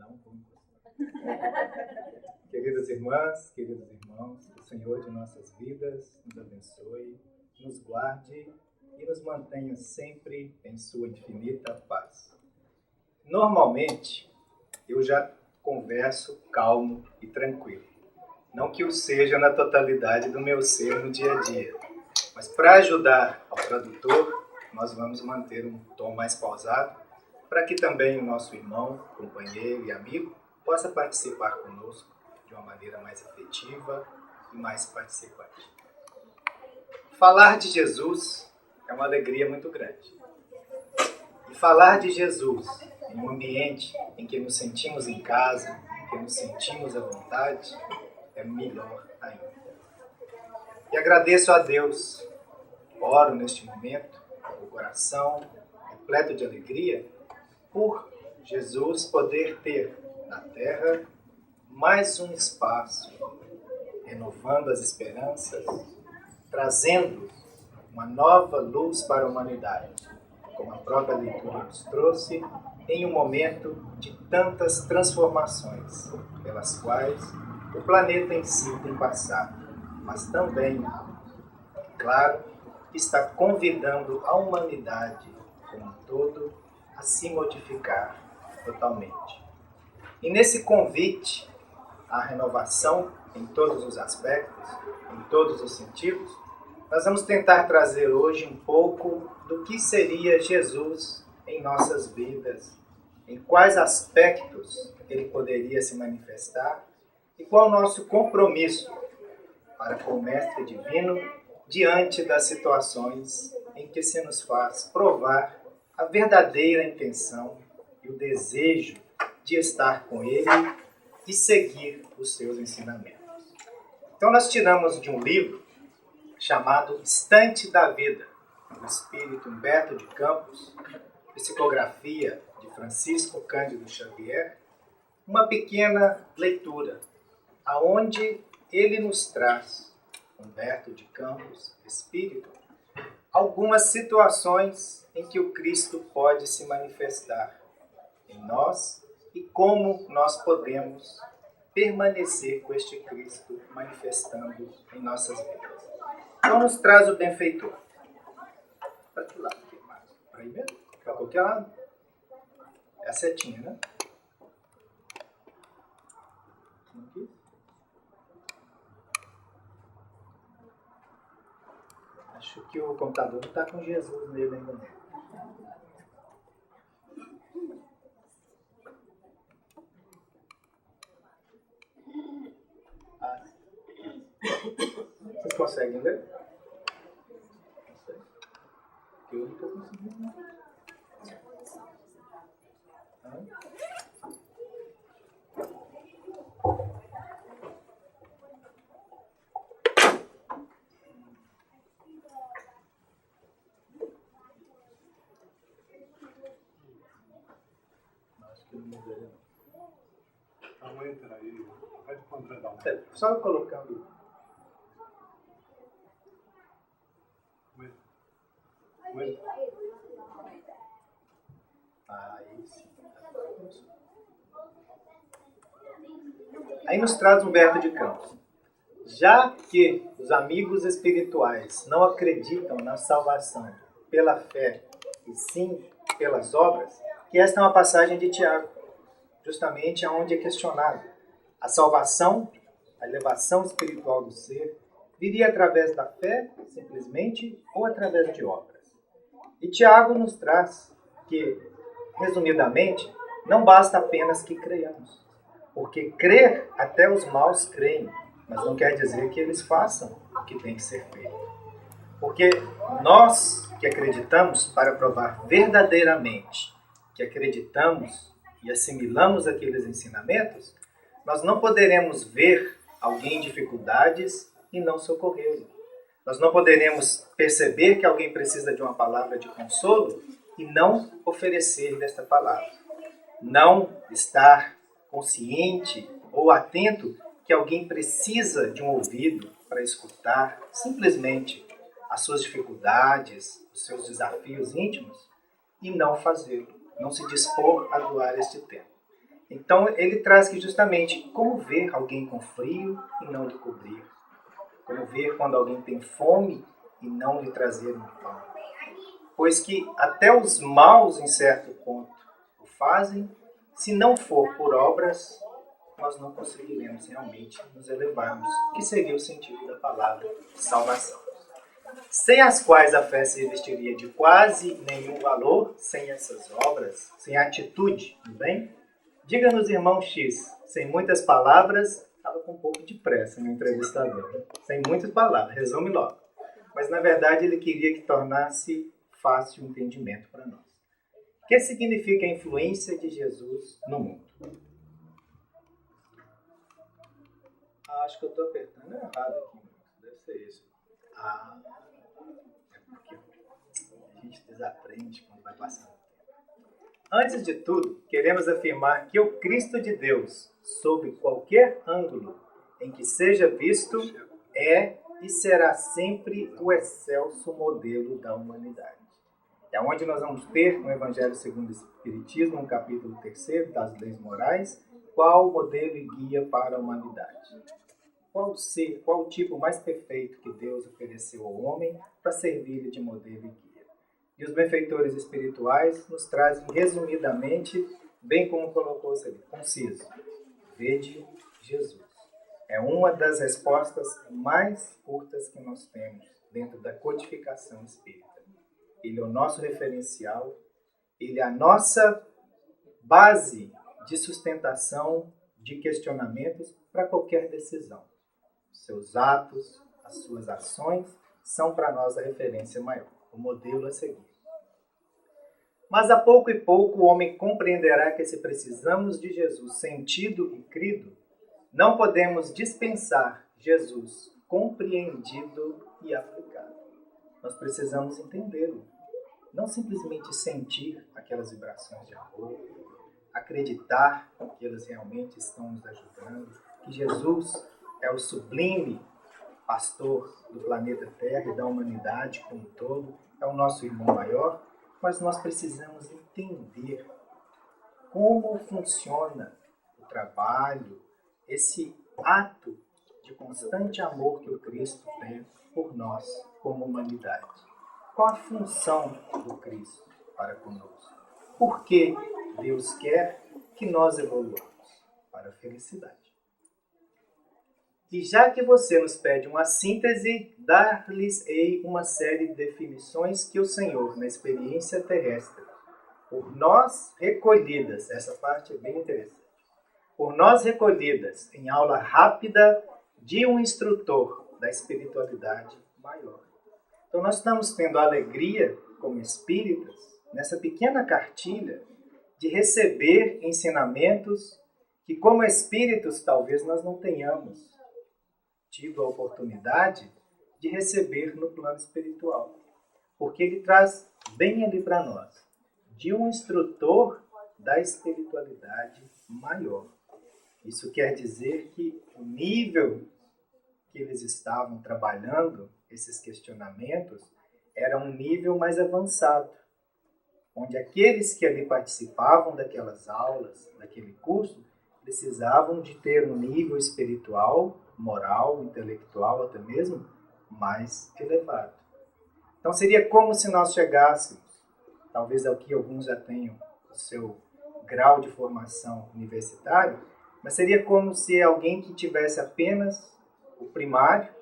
Não, queridas irmãs, queridos irmãos, que o Senhor de nossas vidas nos abençoe, nos guarde e nos mantenha sempre em sua infinita paz. Normalmente, eu já converso calmo e tranquilo. Não que o seja na totalidade do meu ser no dia a dia, mas para ajudar ao tradutor, nós vamos manter um tom mais pausado, para que também o nosso irmão, companheiro e amigo possa participar conosco de uma maneira mais efetiva e mais participante. Falar de Jesus é uma alegria muito grande. E falar de Jesus em um ambiente em que nos sentimos em casa, em que nos sentimos à vontade, é melhor ainda. E agradeço a Deus, oro neste momento, com o coração repleto de alegria, por Jesus poder ter na terra mais um espaço, renovando as esperanças, trazendo uma nova luz para a humanidade, como a própria leitura nos trouxe, em um momento de tantas transformações pelas quais o planeta em si tem passado, mas também, claro, está convidando a humanidade como um todo a se modificar totalmente. E nesse convite à renovação em todos os aspectos, em todos os sentidos, nós vamos tentar trazer hoje um pouco do que seria Jesus em nossas vidas, em quais aspectos ele poderia se manifestar e qual o nosso compromisso para com o Mestre Divino diante das situações em que se nos faz provar a verdadeira intenção e o desejo de estar com ele e seguir os seus ensinamentos. Então nós tiramos de um livro chamado Estante da Vida, do espírito Humberto de Campos, psicografia de Francisco Cândido Xavier, uma pequena leitura, aonde ele nos traz, Humberto de Campos, espírito, algumas situações em que o Cristo pode se manifestar em nós e como nós podemos permanecer com este Cristo manifestando em nossas vidas. Então nos traz o benfeitor. Para que lado? Para aí mesmo? Para qualquer lado? É a setinha, né? Aqui. Acho que o computador não está com Jesus nele ainda não. Vocês conseguem ler? Eu não estou conseguindo, não. Acho que não mudei, não. Então entra aí, pode contratar um. Só colocando. Aí sim. Aí nos traz Humberto de Campos. Já que os amigos espirituais não acreditam na salvação pela fé e sim pelas obras, que esta é uma passagem de Tiago, justamente onde é questionado. A salvação, a elevação espiritual do ser, viria através da fé, simplesmente, ou através de obras. E Tiago nos traz que, resumidamente, não basta apenas que creiamos. Porque crer, até os maus creem, mas não quer dizer que eles façam o que tem que ser feito. Porque nós que acreditamos, para provar verdadeiramente que acreditamos e assimilamos aqueles ensinamentos, nós não poderemos ver alguém em dificuldades e não socorrê-lo. Nós não poderemos perceber que alguém precisa de uma palavra de consolo e não oferecer-lhe esta palavra. Não estar consciente ou atento que alguém precisa de um ouvido para escutar simplesmente as suas dificuldades, os seus desafios íntimos e não fazê-lo, não se dispor a doar este tempo. Então, ele traz que justamente como ver alguém com frio e não lhe cobrir. Como ver quando alguém tem fome e não lhe trazer um pão. Pois que até os maus, em certo ponto, o fazem, se não for por obras, nós não conseguiremos realmente nos elevarmos, que seria o sentido da palavra salvação. Sem as quais a fé se revestiria de quase nenhum valor, sem essas obras, sem a atitude do bem. Diga-nos, irmão X, sem muitas palavras, estava com um pouco de pressa no entrevistador. Sem muitas palavras, resume logo. Mas, na verdade, ele queria que tornasse fácil o entendimento para nós. O que significa a influência de Jesus no mundo? Acho que eu estou apertando errado aqui. Deve ser isso. É porque a gente desaprende quando vai passando. Antes de tudo, queremos afirmar que o Cristo de Deus, sob qualquer ângulo em que seja visto, é e será sempre o excelso modelo da humanidade. É onde nós vamos ter no Evangelho segundo o Espiritismo, no capítulo 3 das leis morais, qual o modelo e guia para a humanidade. Qual o tipo mais perfeito que Deus ofereceu ao homem para servir-lhe de modelo e guia. E os benfeitores espirituais nos trazem resumidamente, bem como colocou-se ali, conciso. Vede Jesus. É uma das respostas mais curtas que nós temos dentro da codificação espírita. Ele é o nosso referencial, ele é a nossa base de sustentação de questionamentos para qualquer decisão. Seus atos, as suas ações são para nós a referência maior, o modelo a seguir. Mas a pouco e pouco o homem compreenderá que se precisamos de Jesus sentido e crido, não podemos dispensar Jesus compreendido e aplicado. Nós precisamos entendê-lo, não simplesmente sentir aquelas vibrações de amor, acreditar que elas realmente estão nos ajudando, que Jesus é o sublime pastor do planeta Terra e da humanidade como um todo, é o nosso irmão maior, mas nós precisamos entender como funciona o trabalho, esse ato de constante amor que o Cristo tem por nós como humanidade. Qual a função do Cristo para conosco? Por que Deus quer que nós evoluamos para a felicidade? E já que você nos pede uma síntese, dar-lhes-ei uma série de definições que o Senhor, na experiência terrestre, por nós recolhidas, essa parte é bem interessante, por nós recolhidas em aula rápida de um instrutor da espiritualidade maior. Então nós estamos tendo a alegria, como espíritas, nessa pequena cartilha, de receber ensinamentos que, como espíritos, talvez nós não tenhamos tido a oportunidade de receber no plano espiritual. Porque ele traz bem ali para nós, de um instrutor da espiritualidade maior. Isso quer dizer que o nível que eles estavam trabalhando, esses questionamentos, era um nível mais avançado, onde aqueles que ali participavam daquelas aulas, daquele curso, precisavam de ter um nível espiritual, moral, intelectual até mesmo, mais elevado. Então seria como se nós chegássemos, talvez aqui alguns já tenham o seu grau de formação universitário, mas seria como se alguém que tivesse apenas o primário,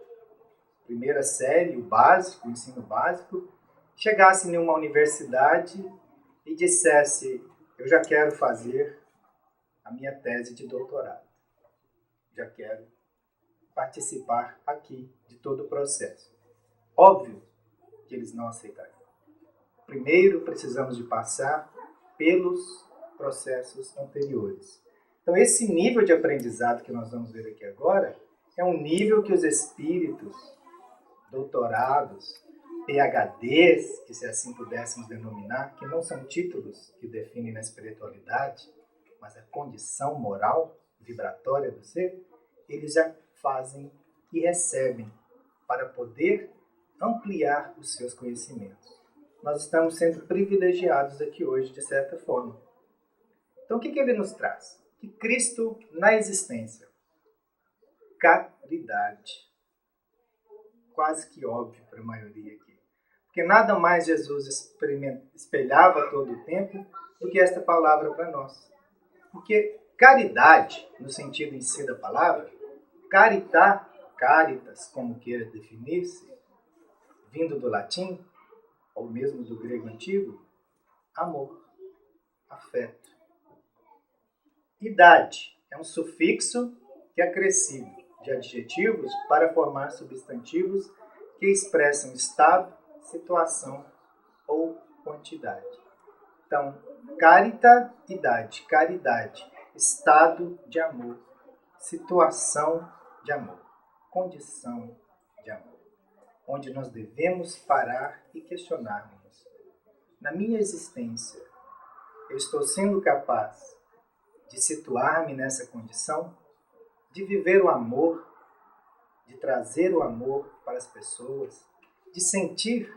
primeira série, o básico, o ensino básico, chegasse em uma universidade e dissesse: eu já quero fazer a minha tese de doutorado, já quero participar aqui de todo o processo. Óbvio que eles não aceitariam. Primeiro precisamos de passar pelos processos anteriores. Então esse nível de aprendizado que nós vamos ver aqui agora é um nível que os espíritos doutorados, PhDs, que se assim pudéssemos denominar, que não são títulos que definem a espiritualidade, mas a condição moral, vibratória do ser, eles já fazem e recebem para poder ampliar os seus conhecimentos. Nós estamos sendo privilegiados aqui hoje, de certa forma. Então, o que ele nos traz? O E Cristo na existência. Caridade. Quase que óbvio para a maioria aqui. Porque nada mais Jesus espelhava todo o tempo do que esta palavra para nós. Porque caridade, no sentido em si da palavra, caritar, caritas, como queira definir-se, vindo do latim, ou mesmo do grego antigo, amor, afeto. Idade é um sufixo que é acrescido de adjetivos para formar substantivos que expressam estado, situação ou quantidade. Então, carita, idade, caridade, estado de amor, situação de amor, condição de amor, onde nós devemos parar e questionarmos. Na minha existência, eu estou sendo capaz de situar-me nessa condição, de viver o amor, de trazer o amor para as pessoas, de sentir,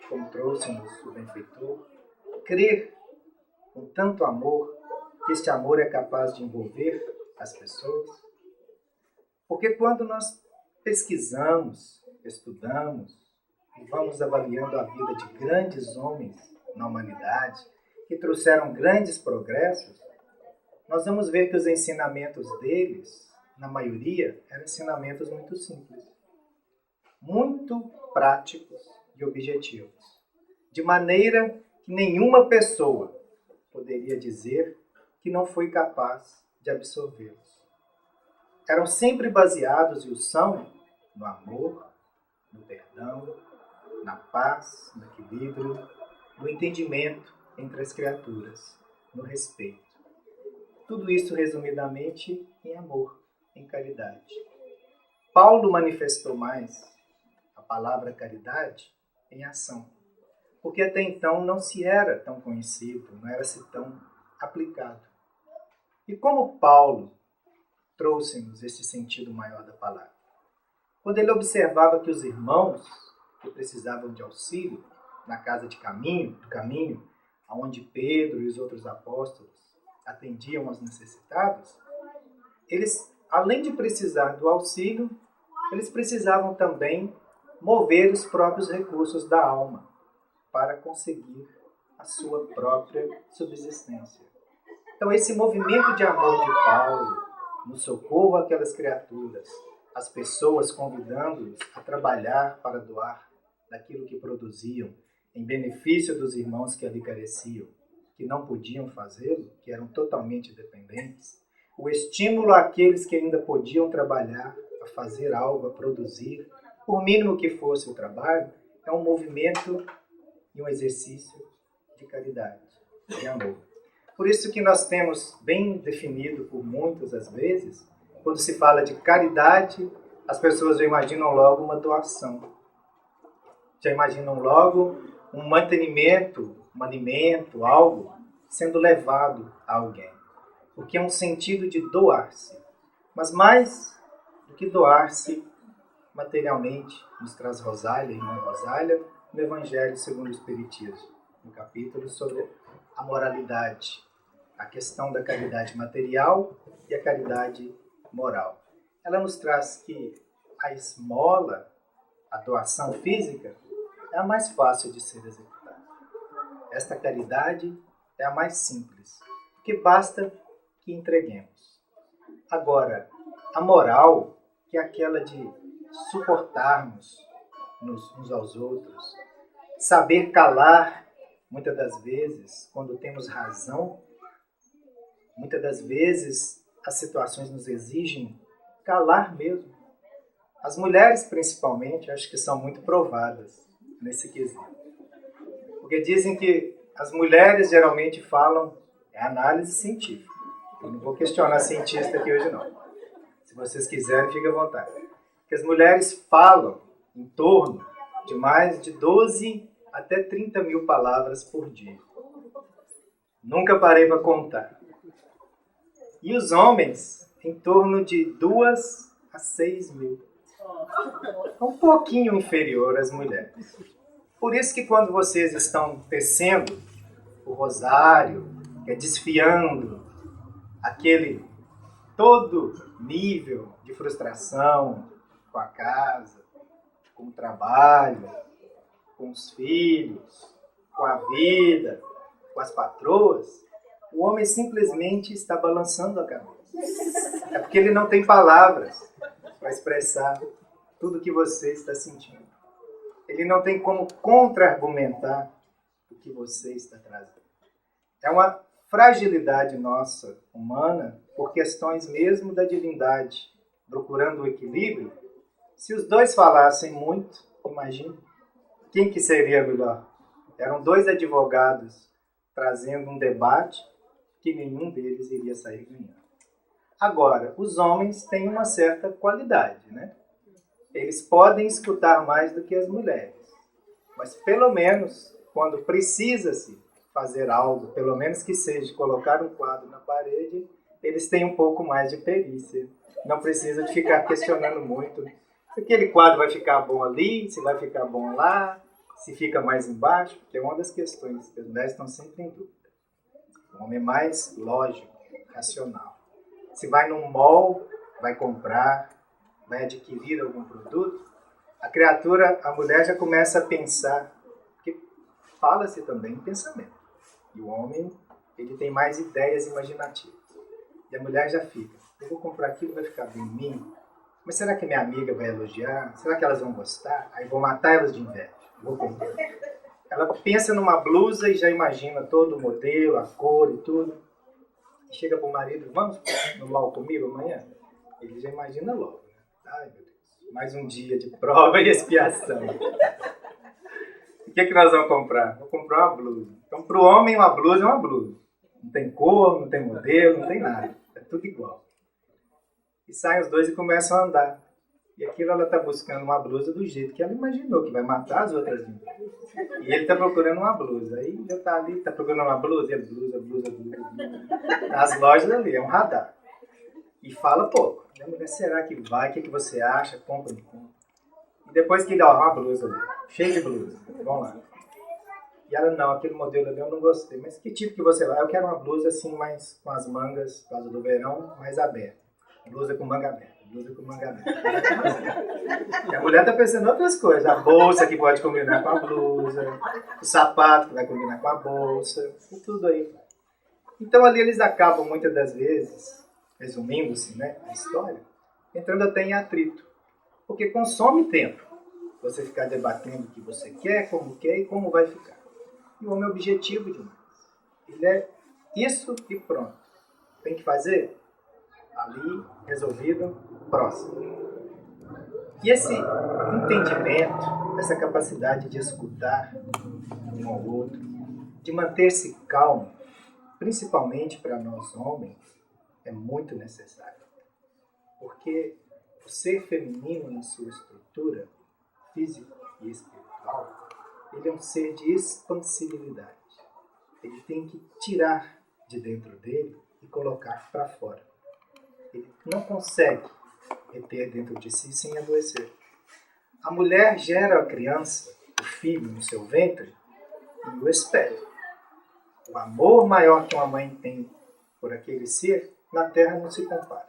como trouxe-nos o benfeitor, crer com tanto amor, que este amor é capaz de envolver as pessoas. Porque quando nós pesquisamos, estudamos e vamos avaliando a vida de grandes homens na humanidade, que trouxeram grandes progressos, nós vamos ver que os ensinamentos deles, na maioria, eram ensinamentos muito simples, muito práticos e objetivos, de maneira que nenhuma pessoa poderia dizer que não foi capaz de absorvê-los. Eram sempre baseados, e o são, no amor, no perdão, na paz, no equilíbrio, no entendimento entre as criaturas, no respeito. Tudo isso, resumidamente, em amor, em caridade. Paulo manifestou mais a palavra caridade em ação, porque até então não se era tão conhecido, não era-se tão aplicado. E como Paulo trouxe-nos esse sentido maior da palavra? Quando ele observava que os irmãos que precisavam de auxílio na casa do caminho, onde Pedro e os outros apóstolos atendiam aos necessitados, eles, além de precisar do auxílio, eles precisavam também mover os próprios recursos da alma para conseguir a sua própria subsistência. Então, esse movimento de amor de Paulo, no socorro àquelas criaturas, as pessoas convidando-os a trabalhar para doar daquilo que produziam, em benefício dos irmãos que ali careciam, que não podiam fazê-lo, que eram totalmente dependentes, o estímulo àqueles que ainda podiam trabalhar, a fazer algo, a produzir, por mínimo que fosse o trabalho, é um movimento e um exercício de caridade, de amor. Por isso que nós temos bem definido por muitas das vezes, quando se fala de caridade, as pessoas já imaginam logo uma doação. Já imaginam logo um mantenimento, um alimento, algo sendo levado a alguém. Porque é um sentido de doar-se. Mas mais do que doar-se materialmente, nos traz Rosália, irmã Rosália, no Evangelho segundo o Espiritismo, no capítulo sobre a moralidade, a questão da caridade material e a caridade moral. Ela nos traz que a esmola, a doação física, é a mais fácil de ser executada. Esta caridade é a mais simples, porque basta que entreguemos. Agora, a moral, que é aquela de suportarmos uns aos outros, saber calar, muitas das vezes, quando temos razão, muitas das vezes as situações nos exigem calar mesmo. As mulheres, principalmente, acho que são muito provadas nesse quesito. Porque dizem que as mulheres geralmente falam, é análise científica. Eu não vou questionar cientista aqui hoje, não. Se vocês quiserem, fique à vontade. Que as mulheres falam em torno de mais de 12 até 30 mil palavras por dia. Nunca parei para contar. E os homens, em torno de 2 a 6 mil. Um pouquinho inferior às mulheres. Por isso que quando vocês estão tecendo o rosário, desfiando aquele todo nível de frustração com a casa, com o trabalho, com os filhos, com a vida, com as patroas, o homem simplesmente está balançando a cabeça. É porque ele não tem palavras para expressar tudo que você está sentindo. Ele não tem como contra-argumentar o que você está trazendo. É uma fragilidade nossa, humana, por questões mesmo da divindade, procurando o equilíbrio. Se os dois falassem muito, imagine, quem que seria melhor? Eram dois advogados trazendo um debate que nenhum deles iria sair ganhando. Agora, os homens têm uma certa qualidade, né? Eles podem escutar mais do que as mulheres, mas pelo menos quando precisa-se fazer algo, pelo menos que seja colocar um quadro na parede, eles têm um pouco mais de perícia. Não precisa de ficar questionando muito se aquele quadro vai ficar bom ali, se vai ficar bom lá, se fica mais embaixo, porque é uma das questões que as mulheres estão sempre em dúvida. O homem é mais lógico, racional. Se vai num mall, vai comprar, vai adquirir algum produto, a mulher já começa a pensar, porque fala-se também em pensamento. E o homem, ele tem mais ideias imaginativas. E a mulher já fica, eu vou comprar aquilo, vai ficar bem em mim? Mas será que minha amiga vai elogiar? Será que elas vão gostar? Aí vou matar elas de inveja. Vou comprar. Ela pensa numa blusa e já imagina todo o modelo, a cor e tudo. Chega para o marido, vamos no mall comigo amanhã? Ele já imagina logo. Né? Ai, meu Deus, mais um dia de prova e expiação. O que nós vamos comprar? Vou comprar uma blusa. Então, para o homem, uma blusa é uma blusa. Não tem cor, não tem modelo, não tem nada. É tudo igual. E saem os dois e começam a andar. E aquilo ela está buscando uma blusa do jeito que ela imaginou, que vai matar as outras meninas. E ele está procurando uma blusa. Aí já está ali, está procurando uma blusa, e é blusa. As lojas ali, é um radar. E fala pouco. Mulher, será que vai? O que você acha? Compra, não compra. E depois que ele, ó, uma blusa ali, cheia de blusa. Vamos lá. E ela, não, aquele modelo ali eu não gostei. Mas que tipo que você vai? Eu quero uma blusa assim, mais com as mangas, por causa do verão, mais aberta. Blusa com manga aberta. Blusa com manga aberta. E a mulher tá pensando em outras coisas. A bolsa que pode combinar com a blusa, o sapato que vai combinar com a bolsa, e tudo aí. Então ali eles acabam muitas das vezes, resumindo-se, né, a história, entrando até em atrito. Porque consome tempo você ficar debatendo o que você quer e como vai ficar. E o homem é objetivo demais. Ele é isso e pronto. Tem que fazer? Ali, resolvido, próximo. E esse entendimento, essa capacidade de escutar um ao outro, de manter-se calmo, principalmente para nós homens, é muito necessário. Porque o ser feminino, na sua estrutura física e espiritual, ele é um ser de expansibilidade. Ele tem que tirar de dentro dele e colocar para fora. Ele não consegue reter dentro de si sem adoecer. A mulher gera a criança, o filho no seu ventre, e o espera. O amor maior que uma mãe tem por aquele ser, na Terra não se compara.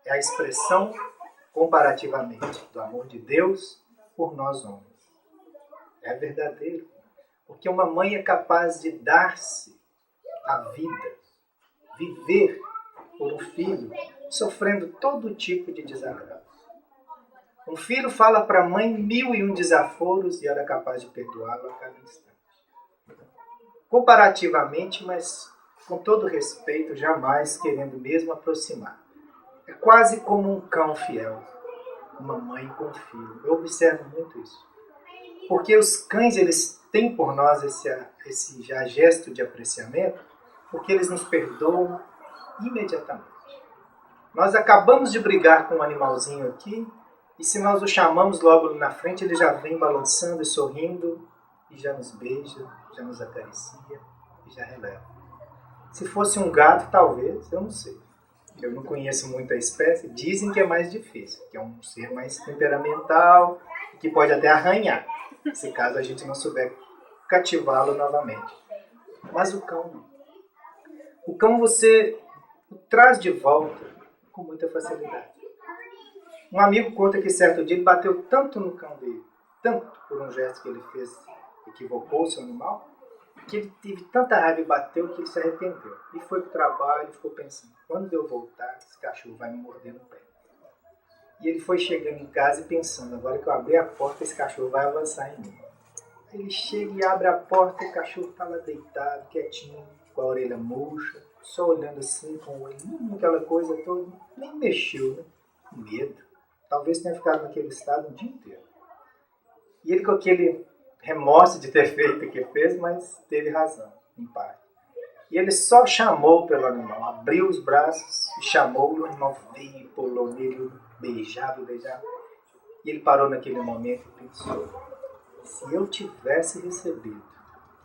É a expressão, comparativamente, do amor de Deus por nós homens. É verdadeiro. Porque uma mãe é capaz de dar-se a vida, viver por um filho, sofrendo todo tipo de desagrado. Um filho fala para a mãe 1001 desaforos e ela é capaz de perdoá-lo a cada instante. Comparativamente, mas com todo respeito, jamais querendo mesmo aproximar. É quase como um cão fiel, uma mãe com um filho. Eu observo muito isso. Porque os cães, eles têm por nós esse já gesto de apreciamento, porque eles nos perdoam imediatamente. Nós acabamos de brigar com um animalzinho aqui, e se nós o chamamos logo na frente, ele já vem balançando e sorrindo, e já nos beija, já nos acaricia, e já releva. Se fosse um gato, talvez, eu não sei. Eu não conheço muito a espécie, dizem que é mais difícil, que é um ser mais temperamental, que pode até arranhar, se caso a gente não souber cativá-lo novamente. Mas o cão você o traz de volta com muita facilidade. Um amigo conta que certo dia ele bateu tanto no cão dele, tanto por um gesto que ele fez, equivocou o seu animal, que ele teve tanta raiva e bateu que ele se arrependeu. E foi para o trabalho e ficou pensando, quando eu voltar, esse cachorro vai me morder no pé. E ele foi chegando em casa e pensando, agora que eu abrir a porta, esse cachorro vai avançar em mim. Ele chega e abre a porta e o cachorro está lá deitado, quietinho, com a orelha murcha, só olhando assim, com o olho, aquela coisa toda, nem mexeu, né? Com medo. Talvez tenha ficado naquele estado o dia inteiro. E ele com aquele remorso de ter feito o que fez, mas teve razão, em parte. E ele só chamou pelo animal, abriu os braços e chamou, e o animal veio, pulou nele, beijava. E ele parou naquele momento e pensou, se eu tivesse recebido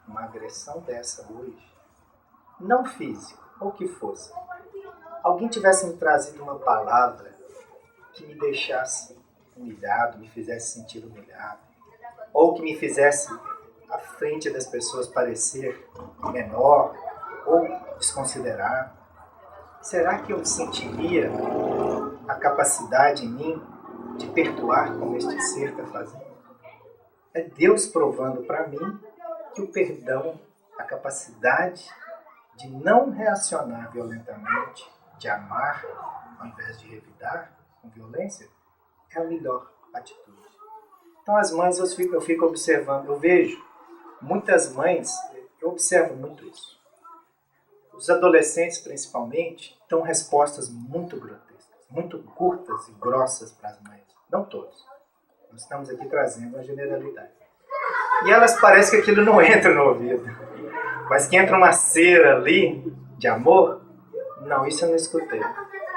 uma agressão dessa hoje, não física, ou o que fosse, alguém tivesse me trazido uma palavra que me deixasse humilhado, me fizesse sentir humilhado, ou que me fizesse à frente das pessoas parecer menor ou desconsiderar, será que eu sentiria a capacidade em mim de perdoar como este ser está fazendo? É Deus provando para mim que o perdão, a capacidade de não reacionar violentamente, de amar ao invés de revidar com violência, é a melhor atitude. Então as mães eu fico observando, eu vejo muitas mães, eu observo muito isso. Os adolescentes principalmente dão respostas muito grotescas, muito curtas e grossas para as mães. Não todos. Nós estamos aqui trazendo a generalidade. E elas parecem que aquilo não entra no ouvido. Mas que entra uma cera ali de amor, não, isso eu não escutei.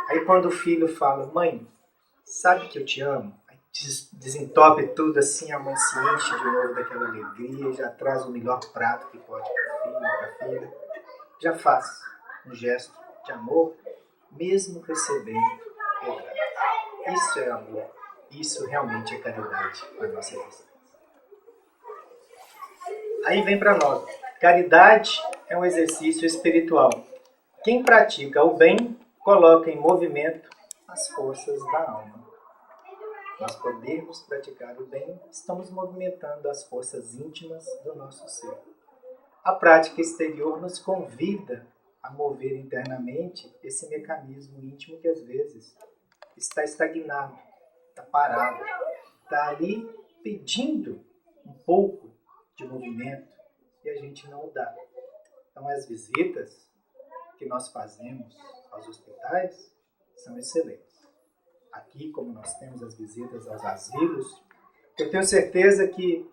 Aí quando o filho fala, mãe, sabe que eu te amo? Aí desentope tudo assim, a mãe se enche de novo daquela alegria, já traz o melhor prato que pode para o filho, para a filha. Já faz um gesto de amor, mesmo recebendo pedrada. Isso é amor. Isso realmente é caridade para a nossa existência. Aí vem para nós. Caridade é um exercício espiritual. Quem pratica o bem coloca em movimento as forças da alma. Nós podemos praticar o bem, estamos movimentando as forças íntimas do nosso ser. A prática exterior nos convida a mover internamente esse mecanismo íntimo que às vezes está estagnado, está parado, está ali pedindo um pouco de movimento e a gente não o dá. Então as visitas que nós fazemos aos hospitais são excelentes. Aqui, como nós temos as visitas aos asilos, eu tenho certeza que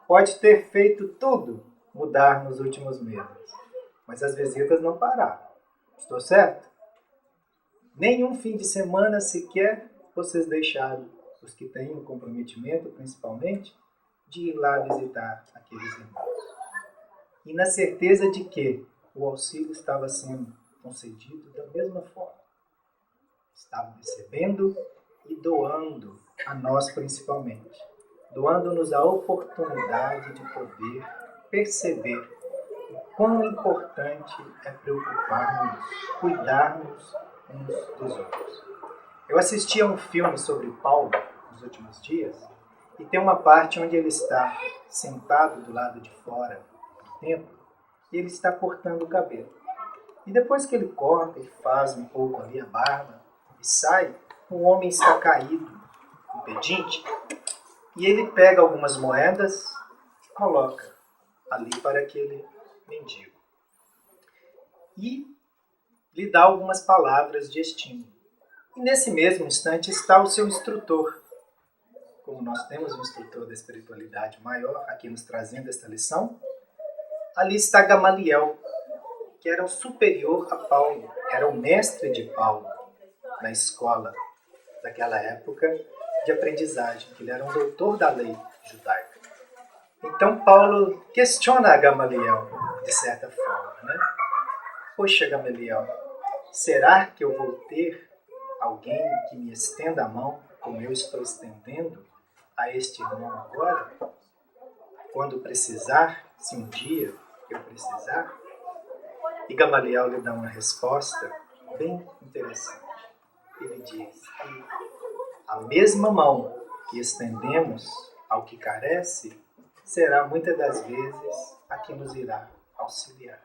pode ter feito tudo mudar nos últimos meses, mas as visitas não pararam. Estou certo? Nenhum fim de semana sequer vocês deixaram, os que têm um comprometimento principalmente, de ir lá visitar aqueles irmãos. E na certeza de que o auxílio estava sendo concedido da mesma forma. Estavam recebendo e doando a nós principalmente. Doando-nos a oportunidade de poder perceber o quão importante é preocuparmos, cuidarmos uns dos outros. Eu assisti a um filme sobre Paulo nos últimos dias e tem uma parte onde ele está sentado do lado de fora do templo e ele está cortando o cabelo. E depois que ele corta e faz um pouco ali a barba e sai, um homem está caído, um pedinte, e ele pega algumas moedas e coloca ali para aquele mendigo. E lhe dá algumas palavras de estímulo. E nesse mesmo instante está o seu instrutor. Como nós temos um instrutor da espiritualidade maior aqui nos trazendo esta lição, ali está Gamaliel, que era o superior a Paulo, era o mestre de Paulo na escola daquela época de aprendizagem, que ele era um doutor da lei judaica. Então Paulo questiona a Gamaliel, de certa forma, né? Poxa, Gamaliel, será que eu vou ter alguém que me estenda a mão, como eu estou estendendo a este irmão agora? Quando precisar, se um dia eu precisar? E Gamaliel lhe dá uma resposta bem interessante. ele diz que a mesma mão que estendemos ao que carece será muitas das vezes a que nos irá auxiliar.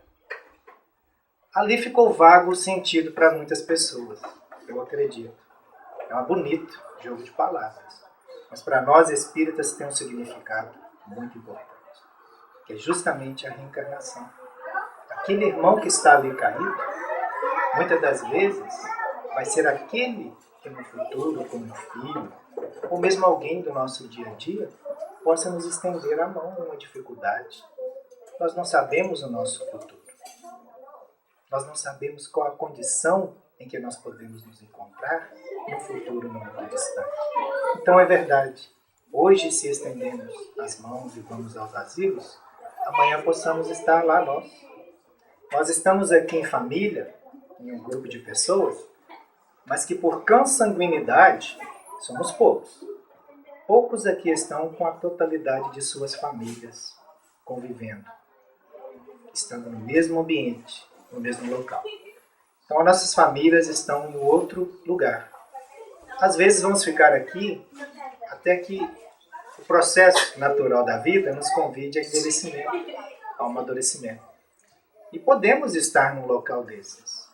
Ali ficou vago o sentido para muitas pessoas, eu acredito. É um bonito jogo de palavras, mas para nós espíritas tem um significado muito importante, que é justamente a reencarnação. Aquele irmão que está ali caído, muitas das vezes, vai ser aquele que no futuro, como um filho, ou mesmo alguém do nosso dia a dia, possa nos estender a mão em uma dificuldade. Nós não sabemos o nosso futuro. Nós não sabemos qual a condição em que nós podemos nos encontrar no futuro não muito distante. Então é verdade, hoje se estendemos as mãos e vamos aos asilos, amanhã possamos estar lá nós. Nós estamos aqui em família, em um grupo de pessoas, mas que por consanguinidade somos poucos. Poucos aqui estão com a totalidade de suas famílias convivendo, estando no mesmo ambiente, no mesmo local. Então, as nossas famílias estão em outro lugar. Às vezes vamos ficar aqui até que o processo natural da vida nos convide a envelhecimento, ao amadurecimento. E podemos estar num local desses.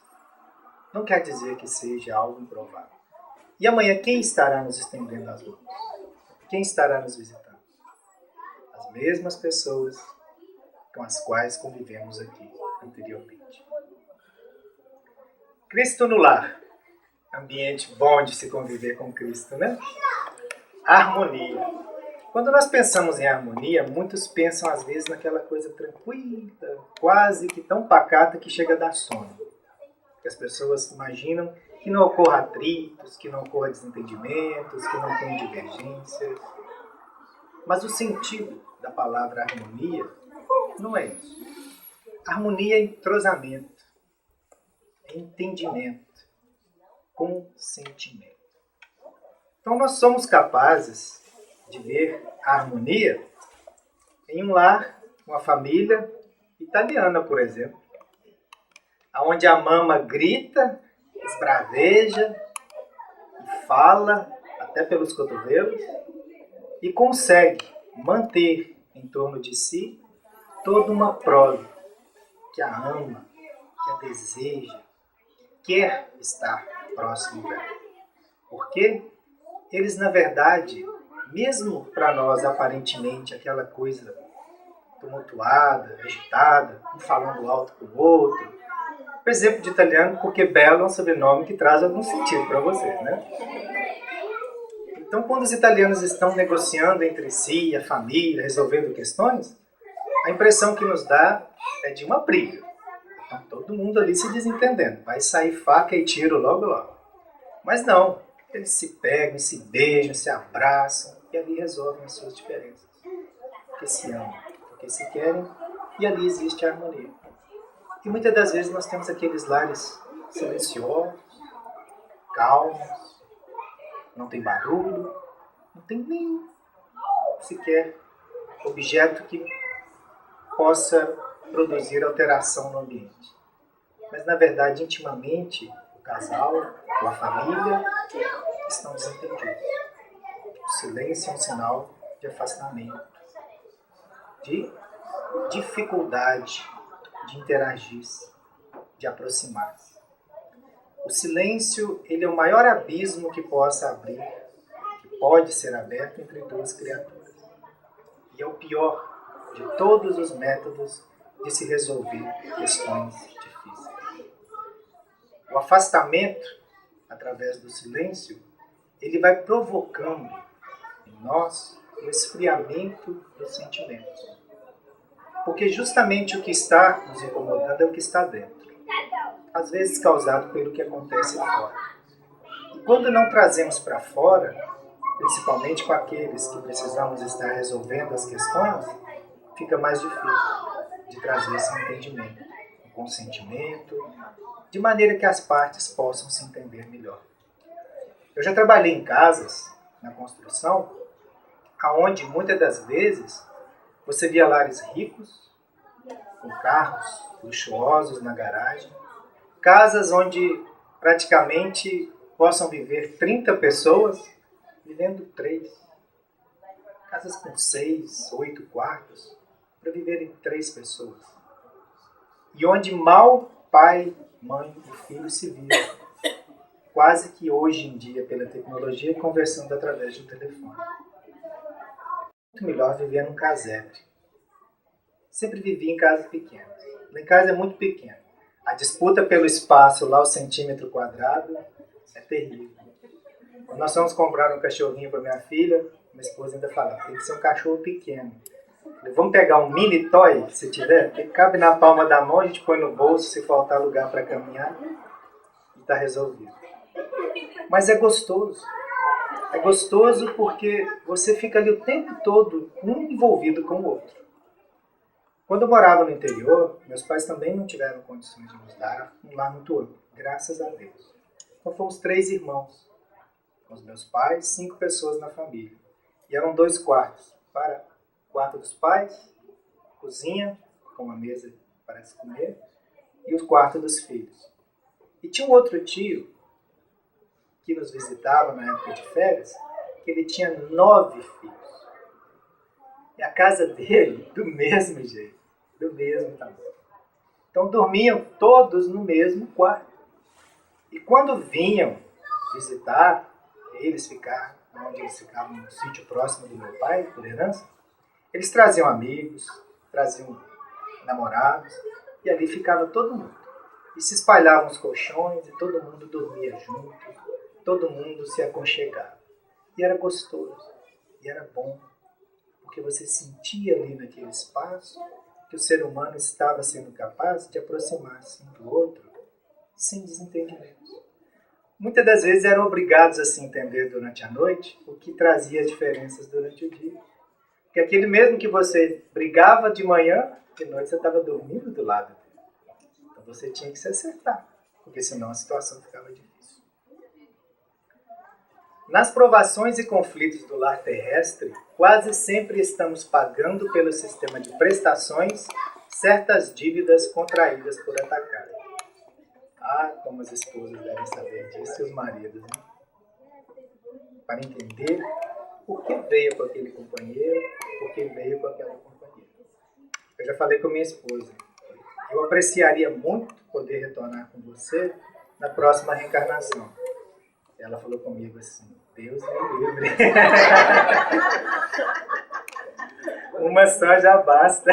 Não quer dizer que seja algo improvável. E amanhã quem estará nos estendendo as mãos? Quem estará nos visitando? As mesmas pessoas com as quais convivemos aqui anteriormente. Cristo no lar. Ambiente bom de se conviver com Cristo, né? Harmonia. Quando nós pensamos em harmonia, muitos pensam às vezes naquela coisa tranquila, quase que tão pacata que chega a dar sono. Que as pessoas imaginam que não ocorra atritos, que não ocorra desentendimentos, que não tenha divergências. Mas o sentido da palavra harmonia não é isso. Harmonia é entrosamento, é entendimento, consentimento. Então nós somos capazes de ver a harmonia em um lar, uma família italiana, por exemplo, onde a mama grita, esbraveja e fala até pelos cotovelos e consegue manter em torno de si toda uma prole que a ama, que a deseja, que quer estar próximo dela. Porque eles, na verdade, mesmo para nós aparentemente aquela coisa tumultuada, agitada, um falando alto com o outro, por exemplo de italiano, porque Bello é um sobrenome que traz algum sentido para vocês, né? Então, quando os italianos estão negociando entre si, a família, resolvendo questões, a impressão que nos dá é de uma briga. Então, todo mundo ali se desentendendo. Vai sair faca e tiro logo, logo. Mas não. Eles se pegam, se beijam, se abraçam e ali resolvem as suas diferenças. Porque se amam, porque se querem e ali existe a harmonia. E muitas das vezes nós temos aqueles lares silenciosos, calmos, não tem barulho, não tem nem sequer objeto que possa produzir alteração no ambiente. Mas, na verdade, intimamente, o casal ou a família estão desentendidos. O silêncio é um sinal de afastamento, de dificuldade de interagir, de aproximar-se. O silêncio, ele é o maior abismo que possa abrir, que pode ser aberto entre duas criaturas. E é o pior de todos os métodos de se resolver questões difíceis. O afastamento, através do silêncio, ele vai provocando em nós o esfriamento dos sentimentos. Porque justamente o que está nos incomodando é o que está dentro. Às vezes causado pelo que acontece fora. E quando não trazemos para fora, principalmente com aqueles que precisamos estar resolvendo as questões, fica mais difícil de trazer esse entendimento, o consentimento, de maneira que as partes possam se entender melhor. Eu já trabalhei em casas, na construção, onde muitas das vezes você via lares ricos, com carros luxuosos na garagem, casas onde praticamente possam viver 30 pessoas, vivendo 3. Casas com 6, 8 quartos, para viverem 3 pessoas. E onde mal pai, mãe e filho se viram. Quase que hoje em dia, pela tecnologia, conversando através de um telefone. Muito melhor viver num casebre. Sempre vivi em casas pequenas. Lá em casa é muito pequeno. A disputa pelo espaço, lá o centímetro quadrado, é terrível. Quando nós fomos comprar um cachorrinho para minha filha, minha esposa ainda fala, tem que ser um cachorro pequeno. Falei, vamos pegar um mini toy, se tiver, que cabe na palma da mão, a gente põe no bolso, se faltar lugar para caminhar, e está resolvido. Mas é gostoso. É gostoso porque você fica ali o tempo todo, um envolvido com o outro. Quando eu morava no interior, meus pais também não tiveram condições de nos dar um lar muito amplo, graças a Deus. Então fomos 3 irmãos, com os meus pais, 5 pessoas na família. E eram 2 quartos, para o quarto dos pais, cozinha, com uma mesa para se comer, e o quarto dos filhos. E tinha um outro tio, que nos visitava na época de férias, que ele tinha 9 filhos. E a casa dele, do mesmo jeito, do mesmo tamanho. Então dormiam todos no mesmo quarto. E quando vinham visitar, eles ficaram, onde eles ficavam, no sítio próximo do meu pai, por herança, eles traziam amigos, traziam namorados, e ali ficava todo mundo. E se espalhavam os colchões, e todo mundo dormia junto, todo mundo se aconchegava. E era gostoso, e era bom, porque você sentia ali naquele espaço que o ser humano estava sendo capaz de aproximar-se um do outro sem desentendimentos. Muitas das vezes eram obrigados a se entender durante a noite, o que trazia diferenças durante o dia. Porque aquele mesmo que você brigava de manhã, de noite você estava dormindo do lado dele. Então você tinha que se acertar, porque senão a situação ficava difícil. Nas provações e conflitos do lar terrestre, quase sempre estamos pagando pelo sistema de prestações certas dívidas contraídas por atacar. Ah, como as esposas devem saber disso e os maridos, né? Para entender por que veio com aquele companheiro, por que veio com aquela companheira. Eu já falei com minha esposa, eu apreciaria muito poder retornar com você na próxima reencarnação. Ela falou comigo assim, Deus me livre. Uma só já basta.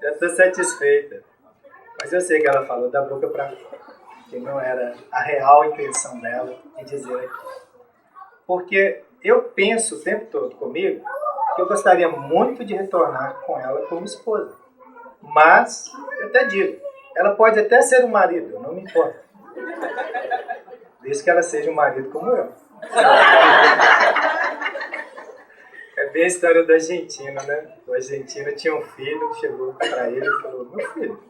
Já estou satisfeita. Mas eu sei que ela falou da boca para fora, que não era a real intenção dela de dizer aquilo. Porque eu penso o tempo todo comigo que eu gostaria muito de retornar com ela como esposa. Mas, eu até digo, ela pode até ser um marido, não me importa. Desde que ela seja um marido como eu. É bem a história do argentino, né? O argentino tinha um filho, chegou para ele e falou, meu filho,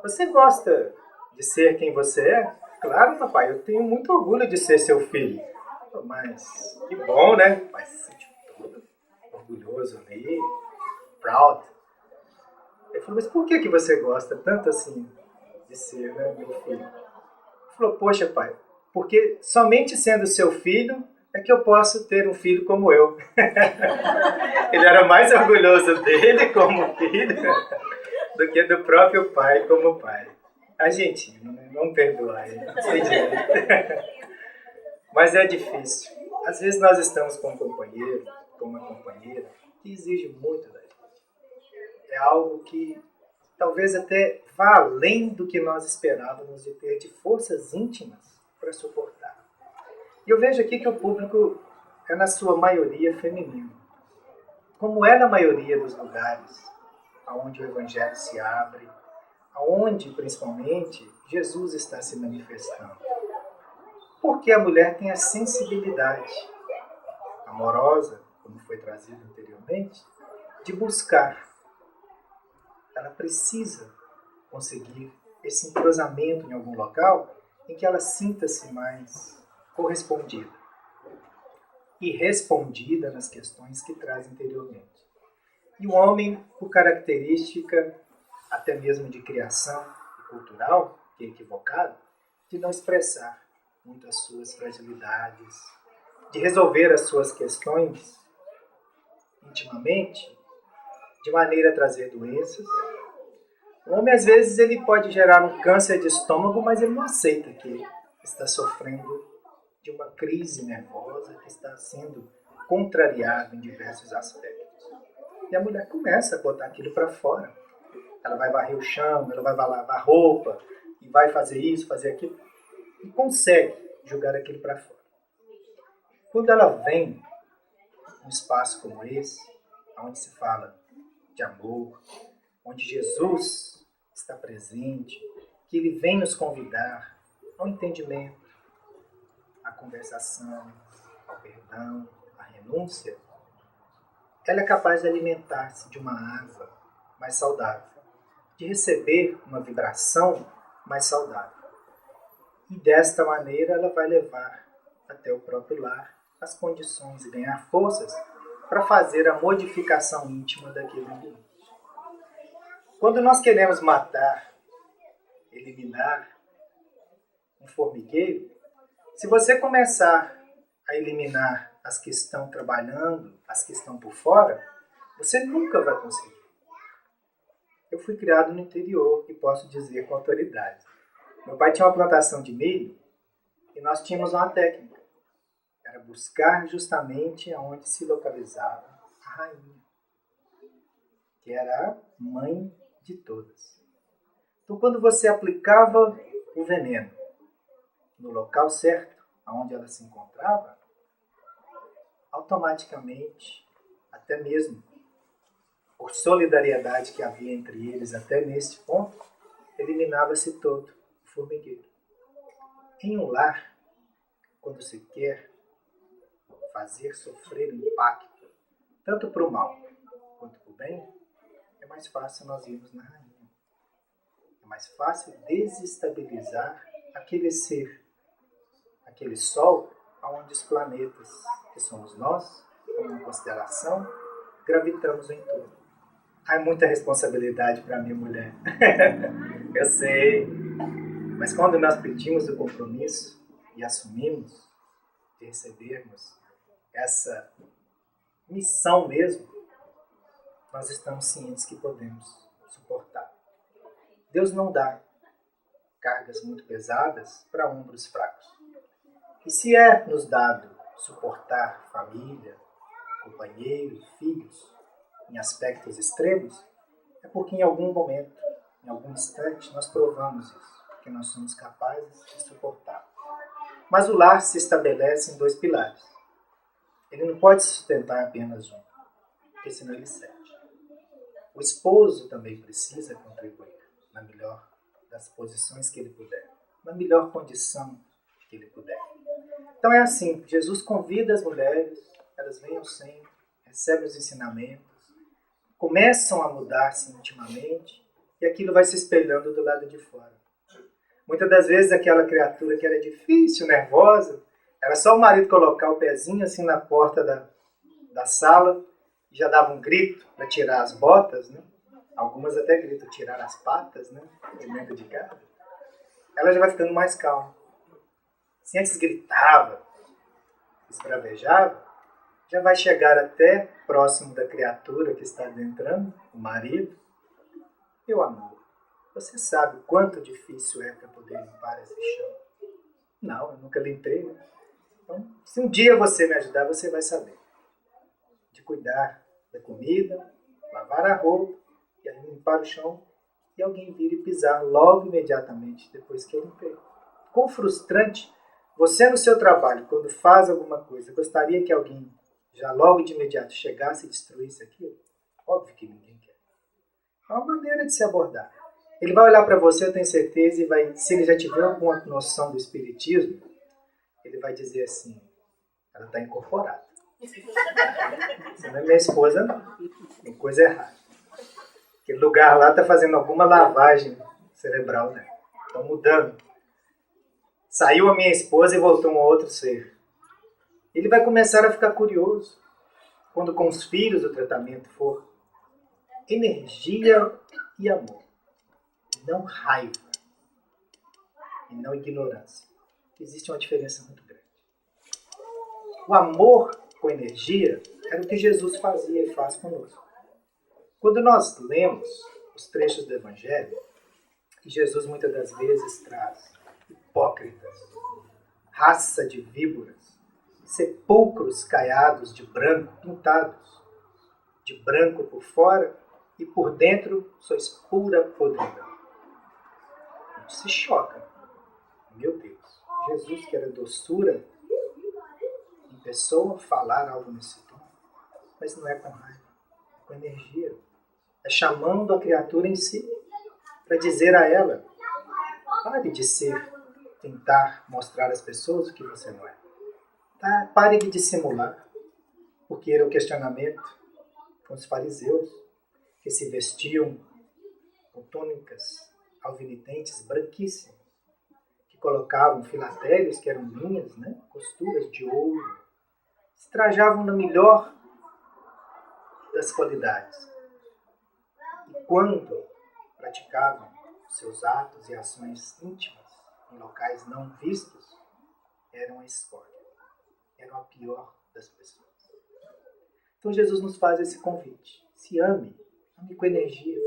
você gosta de ser quem você é? Claro, papai, eu tenho muito orgulho de ser seu filho. Mas que bom, né? Mas se sente todo orgulhoso ali, proud. Ele falou, mas por que você gosta tanto assim de ser, né, meu filho? Ele falou, poxa, pai, porque somente sendo seu filho é que eu posso ter um filho como eu. Ele era mais orgulhoso dele como filho do que do próprio pai como pai. Argentino, né? Vamos perdoar ele. Mas é difícil. Às vezes nós estamos com um companheiro, com uma companheira, que exige muito da gente. É algo que talvez até vá além do que nós esperávamos de ter de forças íntimas para suportar. E eu vejo aqui que o público é na sua maioria feminino. Como é na maioria dos lugares onde o Evangelho se abre, onde principalmente Jesus está se manifestando. Porque a mulher tem a sensibilidade amorosa, como foi trazido anteriormente, de buscar. Ela precisa conseguir esse entrosamento em algum local em que ela sinta-se mais correspondida e respondida nas questões que traz interiormente. E o homem, por característica até mesmo de criação e cultural, que é equivocado, de não expressar muito as suas fragilidades, de resolver as suas questões intimamente, de maneira a trazer doenças. O homem, às vezes, ele pode gerar um câncer de estômago, mas ele não aceita que ele está sofrendo de uma crise nervosa, que está sendo contrariado em diversos aspectos. E a mulher começa a botar aquilo para fora. Ela vai varrer o chão, ela vai lavar roupa, e vai fazer isso, fazer aquilo, e consegue jogar aquilo para fora. Quando ela vem num espaço como esse, onde se fala de amor, onde Jesus está presente, que Ele vem nos convidar ao entendimento, à conversação, ao perdão, à renúncia, ela é capaz de alimentar-se de uma água mais saudável, de receber uma vibração mais saudável. E desta maneira ela vai levar até o próprio lar as condições e ganhar forças para fazer a modificação íntima daquele ambiente. Quando nós queremos matar, eliminar um formigueiro, se você começar a eliminar as que estão trabalhando, as que estão por fora, você nunca vai conseguir. Eu fui criado no interior e posso dizer com autoridade. Meu pai tinha uma plantação de milho e nós tínhamos uma técnica. Era buscar justamente onde se localizava a rainha, que era a mãe de todas. Então, quando você aplicava o veneno no local certo, onde ela se encontrava, automaticamente, até mesmo por solidariedade que havia entre eles até nesse ponto, eliminava-se todo o formigueiro. Em um lar, quando se quer fazer sofrer o impacto, tanto para o mal quanto para o bem, é mais fácil nós irmos na rainha. É mais fácil desestabilizar aquele ser, aquele sol, onde os planetas, que somos nós, como uma constelação, gravitamos em torno. Há muita responsabilidade para mim, mulher. Eu sei. Mas quando nós pedimos o compromisso e assumimos de recebermos essa missão mesmo, nós estamos cientes que podemos suportar. Deus não dá cargas muito pesadas para ombros fracos. E se é nos dado suportar família, companheiro, filhos, em aspectos extremos, é porque em algum momento, em algum instante, nós provamos isso, que nós somos capazes de suportar. Mas o lar se estabelece em dois pilares. Ele não pode se sustentar apenas um, porque senão ele cede. O esposo também precisa contribuir na melhor das posições que ele puder, na melhor condição que ele puder. Então é assim, Jesus convida as mulheres, elas vêm ao centro, recebem os ensinamentos, começam a mudar-se intimamente e aquilo vai se espelhando do lado de fora. Muitas das vezes aquela criatura que era difícil, nervosa, era só o marido colocar o pezinho assim na porta da sala e já dava um grito para tirar as botas, né? Algumas até gritam tirar as patas, né? Dentro de casa. Ela já vai ficando mais calma. Se antes gritava, esbravejava, já vai chegar até próximo da criatura que está adentrando, o marido. Meu amor, você sabe o quanto difícil é para poder limpar esse chão? Não, eu nunca limpei, né? Então, se um dia você me ajudar, você vai saber. De cuidar da comida, lavar a roupa, e aí limpar o chão, e alguém vir e pisar logo imediatamente depois que eu limpei. Quão frustrante você no seu trabalho, quando faz alguma coisa, gostaria que alguém já logo de imediato chegasse e destruísse aquilo? Óbvio que ninguém quer. É uma maneira de se abordar. Ele vai olhar para você, eu tenho certeza, e vai, se ele já tiver alguma noção do espiritismo, ele vai dizer assim, ela está incorporada. Você não é minha esposa, não. Tem coisa errada. Aquele lugar lá está fazendo alguma lavagem cerebral, né? Estão mudando. Saiu a minha esposa e voltou um outro ser. Ele vai começar a ficar curioso. Quando com os filhos o tratamento for energia e amor. Não raiva. E não ignorância. que existe uma diferença muito grande. O amor com energia era o que Jesus fazia e faz conosco. Quando nós lemos os trechos do Evangelho, e Jesus muitas das vezes traz hipócritas, raça de víboras, sepulcros caiados de branco, pintados, de branco por fora e por dentro sois pura podridão. A gente se choca. Meu Deus, Jesus, que era doçura em pessoa, falar algo nesse tom, mas não é com raiva, é com energia. É chamando a criatura em si para dizer a ela: pare de tentar mostrar às pessoas o que você não é. Tá? Pare de dissimular, porque era o questionamento com os fariseus, que se vestiam com túnicas alvinitentes branquíssimas, que colocavam filatérios, que eram linhas, né? Costuras de ouro, se trajavam na melhor das qualidades. E quando praticavam seus atos e ações íntimas em locais não vistos, eram a escória, eram a pior das pessoas. Então Jesus nos faz esse convite: se ame, ame com energia.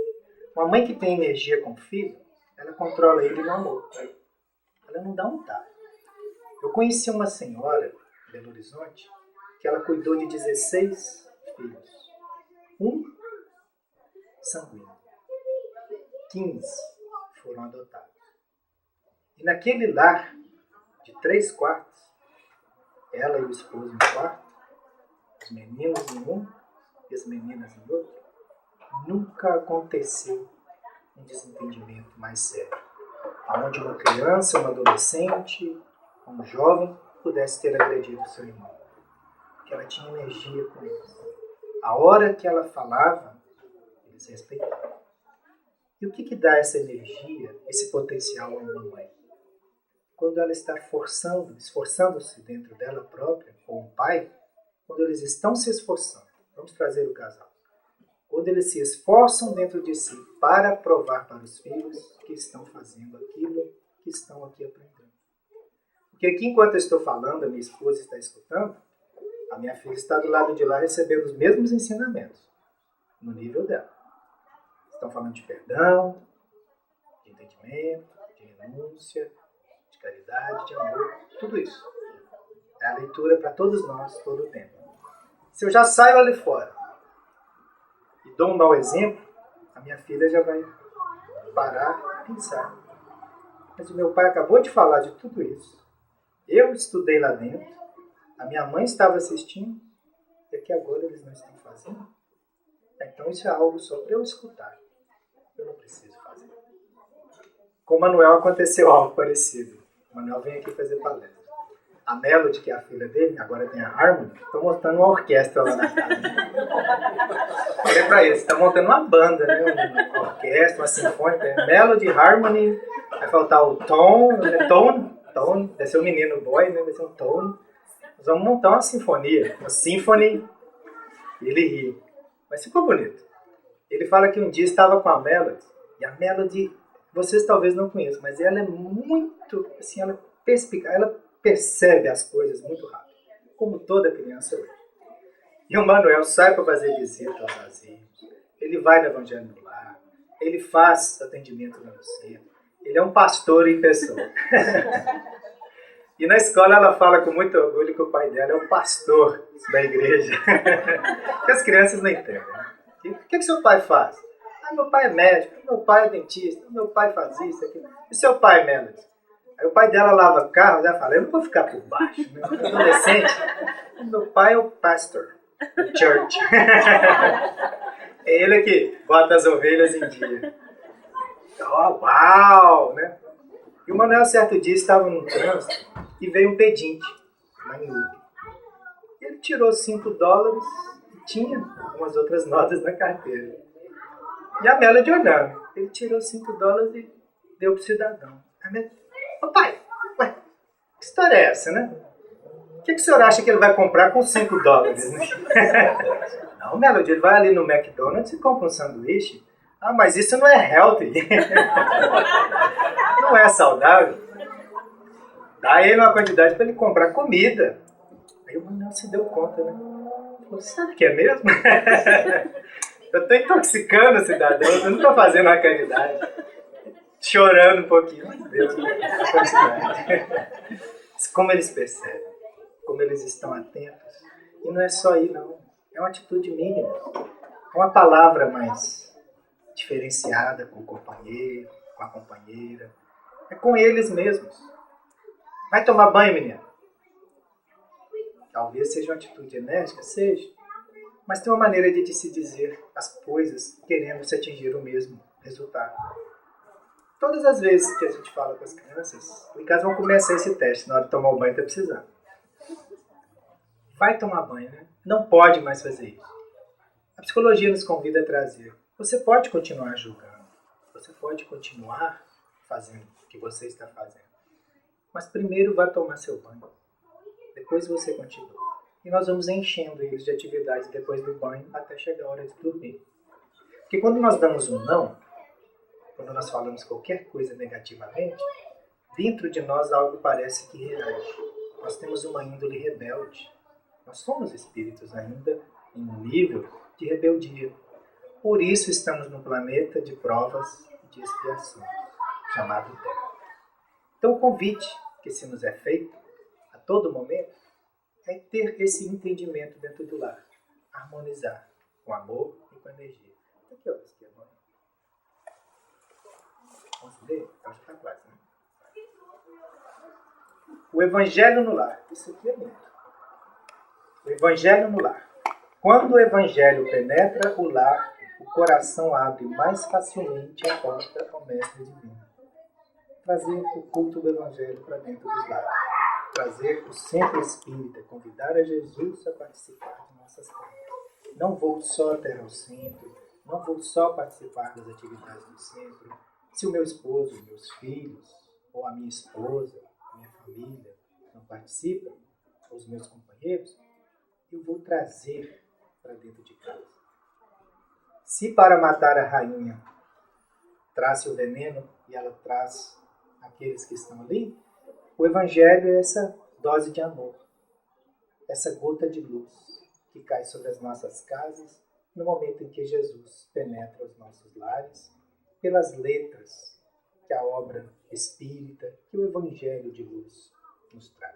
Uma mãe que tem energia com o filho, ela controla ele no amor. Ela não dá um tapa. Eu conheci uma senhora em Belo Horizonte que ela cuidou de 16 filhos. Um sanguíneo. 15 foram adotados. E naquele lar de 3 quartos, ela e o esposo em um quarto, os meninos em um e as meninas em outro, nunca aconteceu um desentendimento mais sério, onde uma criança, um adolescente, um jovem pudesse ter agredido seu irmão. Porque ela tinha energia com eles. A hora que ela falava, eles respeitavam. E o que dá essa energia, esse potencial a uma mãe? Quando ela está esforçando-se dentro dela própria, ou um pai, quando eles estão se esforçando, vamos trazer o casal, quando eles se esforçam dentro de si para provar para os filhos que estão fazendo aquilo que estão aqui aprendendo. Porque aqui, enquanto eu estou falando, a minha esposa está escutando, a minha filha está do lado de lá recebendo os mesmos ensinamentos, no nível dela. Estão falando de perdão, de entendimento, de renúncia, de caridade, de amor, tudo isso. É a leitura para todos nós, todo o tempo. Se eu já saio ali fora e dou um mau exemplo, a minha filha já vai parar e pensar: mas o meu pai acabou de falar de tudo isso. Eu estudei lá dentro, a minha mãe estava assistindo, e aqui agora eles não estão fazendo. Então isso é algo só para eu escutar. Eu não preciso fazer. Com o Manuel aconteceu algo parecido. O Manuel vem aqui fazer palestra. A Melody, que é a filha dele, agora tem a Harmony, estão montando uma orquestra lá na casa. Olha pra eles, estão montando uma banda, né? Uma orquestra, uma sinfônica. Melody, Harmony, vai faltar o Tone, né? Tone, deve ser um menino boy, né? Vai ser um Tone. Nós vamos montar uma sinfonia, uma symphony. E ele ri. Mas ficou bonito. Ele fala que um dia estava com a Melody, e a Melody, vocês talvez não conheçam, mas ela é muito, assim, ela percebe as coisas muito rápido, como toda criança hoje. E o Manuel sai para fazer visita aos asilos, ele vai no Evangelho no Lar, ele faz atendimento no centro, ele é um pastor em pessoa. E na escola ela fala com muito orgulho que o pai dela é o pastor da igreja. Que as crianças não entendem. O que seu pai faz? Meu pai é médico, meu pai é dentista, meu pai faz isso, aquilo. E seu pai, Melody? Aí o pai dela lava carro, ela fala: eu não vou ficar por baixo, né? Adolescente. Meu pai é o pastor da church. É ele que bota as ovelhas em dia. Oh, uau! Né? E o Manuel, certo dia, estava num trânsito e veio um pedinte lá em Uber. Ele tirou $5 e tinha umas outras notas na carteira. E a Melody olhando. Ele tirou $5 e deu para o cidadão. Ô pai, ué, que história é essa, né? O que o senhor acha que ele vai comprar com $5? Né? Não, Melody, ele vai ali no McDonald's e compra um sanduíche. Ah, mas isso não é healthy. Não é saudável. Dá ele uma quantidade para ele comprar comida. Aí o Manuel se deu conta, né? Falou, sabe que é mesmo? Eu estou intoxicando o cidadão, eu não estou fazendo uma caridade. Chorando um pouquinho. Mas Deus, a quantidade. Como eles percebem, como eles estão atentos. E não é só aí, não. É uma atitude mínima. É uma palavra mais diferenciada com o companheiro, com a companheira. É com eles mesmos. Vai tomar banho, menina? Talvez seja uma atitude enérgica, seja. Mas tem uma maneira de se dizer as coisas querendo se atingir o mesmo resultado. Todas as vezes que a gente fala com as crianças, em casa vão começar esse teste. Na hora de tomar o banho, está precisando. Vai tomar banho, né? Não pode mais fazer isso. A psicologia nos convida a trazer. Você pode continuar julgando. Você pode continuar fazendo o que você está fazendo. Mas primeiro vá tomar seu banho. Depois você continua. E nós vamos enchendo eles de atividades depois do banho até chegar a hora de dormir. Porque quando nós damos um não, quando nós falamos qualquer coisa negativamente, dentro de nós algo parece que reage. Nós temos uma índole rebelde. Nós somos espíritos ainda em um nível de rebeldia. Por isso estamos num planeta de provas e de expiação, chamado Terra. Então o convite que se nos é feito, a todo momento, é ter esse entendimento dentro do lar. Harmonizar com amor e com energia. Tem que horas que é agora? Vamos ler? Acho que está quase, né? O Evangelho no lar. Isso aqui é lindo. O Evangelho no lar. Quando o Evangelho penetra o lar, o coração abre mais facilmente a porta ao Mestre Divino. Trazer o culto do Evangelho para dentro dos lares. Trazer o centro espírita, convidar a Jesus a participar de nossas casas. Não vou só até ao centro, não vou só participar das atividades do centro. Se o meu esposo, meus filhos, ou a minha esposa, a minha família não participam, ou os meus companheiros, eu vou trazer para dentro de casa. Se para matar a rainha traz o veneno e ela traz aqueles que estão ali, o Evangelho é essa dose de amor, essa gota de luz que cai sobre as nossas casas no momento em que Jesus penetra os nossos lares, pelas letras que a obra espírita, que o Evangelho de luz nos traz.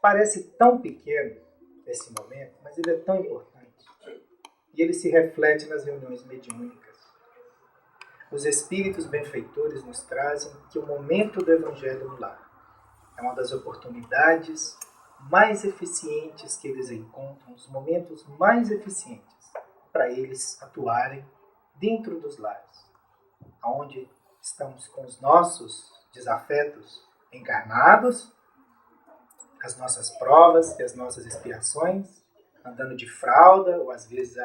Parece tão pequeno esse momento, mas ele é tão importante. E ele se reflete nas reuniões mediúnicas. Os espíritos benfeitores nos trazem que o momento do Evangelho no lar é uma das oportunidades mais eficientes que eles encontram, os momentos mais eficientes para eles atuarem dentro dos lares, onde estamos com os nossos desafetos encarnados, as nossas provas e as nossas expiações, andando de fralda, ou às vezes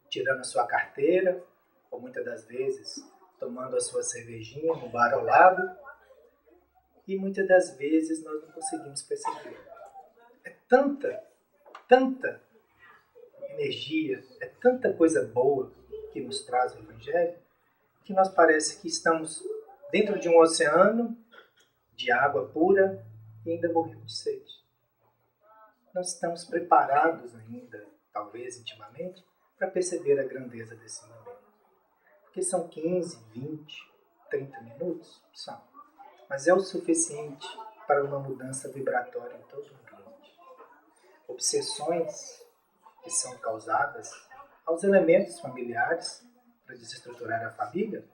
tirando a sua carteira, ou muitas das vezes tomando a sua cervejinha no bar ao lado, e muitas das vezes nós não conseguimos perceber. É tanta energia, é tanta coisa boa que nos traz o Evangelho, que nós parece que estamos dentro de um oceano de água pura e ainda morremos de sede. Não estamos preparados ainda, talvez intimamente, para perceber a grandeza desse momento. Porque são 15, 20, 30 minutos? São. Mas é o suficiente para uma mudança vibratória em todo o ambiente. Obsessões que são causadas aos elementos familiares para desestruturar a família,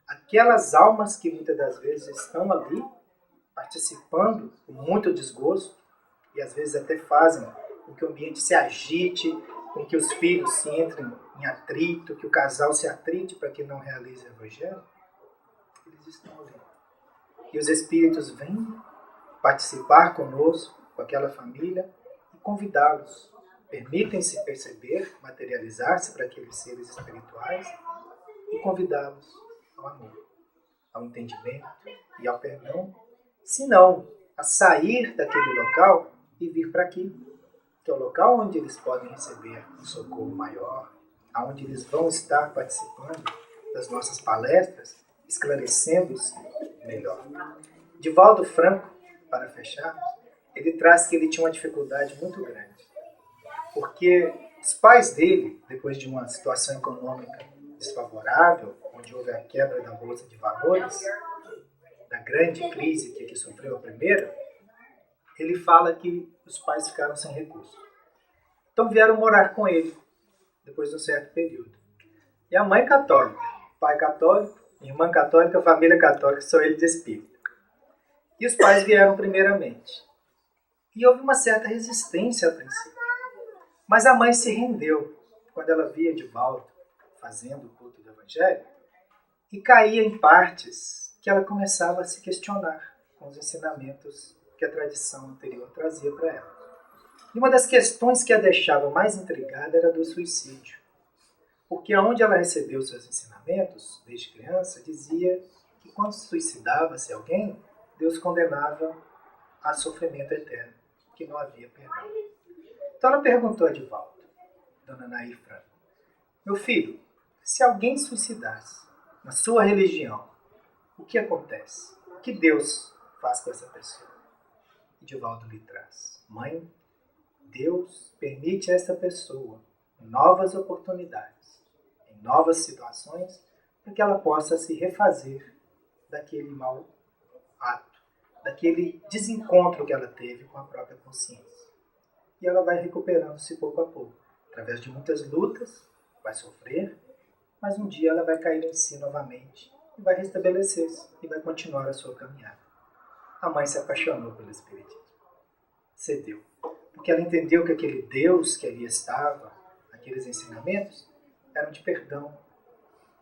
aquelas almas que muitas das vezes estão ali participando com muito desgosto e às vezes até fazem com que o ambiente se agite, com que os filhos se entrem em atrito, que o casal se atrite para que não realize o Evangelho, eles estão ali. E os espíritos vêm participar conosco, com aquela família, e convidá-los. Permitem-se perceber, materializar-se para aqueles seres espirituais e convidá-los ao amor, ao entendimento e ao perdão, se não a sair daquele local e vir para aqui, que é o local onde eles podem receber um socorro maior, onde eles vão estar participando das nossas palestras, esclarecendo-se melhor. Divaldo Franco, para fecharmos, ele traz que ele tinha uma dificuldade muito grande. Porque os pais dele, depois de uma situação econômica desfavorável, onde houve a quebra da Bolsa de Valores, da grande crise que ele sofreu a primeira, ele fala que os pais ficaram sem recursos. Então vieram morar com ele, depois de um certo período. E a mãe católica, pai católico, irmã católica, família católica, só ele de espírito. E os pais vieram primeiramente. E houve uma certa resistência a princípio. Mas a mãe se rendeu quando ela via Edivaldo fazendo o culto do Evangelho e caía em partes que ela começava a se questionar com os ensinamentos que a tradição anterior trazia para ela. E uma das questões que a deixava mais intrigada era do suicídio. Porque onde ela recebeu seus ensinamentos, desde criança, dizia que quando se suicidava-se alguém, Deus condenava a sofrimento eterno, que não havia perdão. Então ela perguntou a Edivaldo, Dona Nair Franco, meu filho, se alguém suicidasse na sua religião, o que acontece? O que Deus faz com essa pessoa? Edivaldo lhe traz, mãe, Deus permite a esta pessoa novas oportunidades, em novas situações, para que ela possa se refazer daquele mau ato, daquele desencontro que ela teve com a própria consciência. E ela vai recuperando-se pouco a pouco, através de muitas lutas, vai sofrer, mas um dia ela vai cair em si novamente e vai restabelecer-se e vai continuar a sua caminhada. A mãe se apaixonou pelo Espiritismo, cedeu, porque ela entendeu que aquele Deus que ali estava, aqueles ensinamentos, eram de perdão,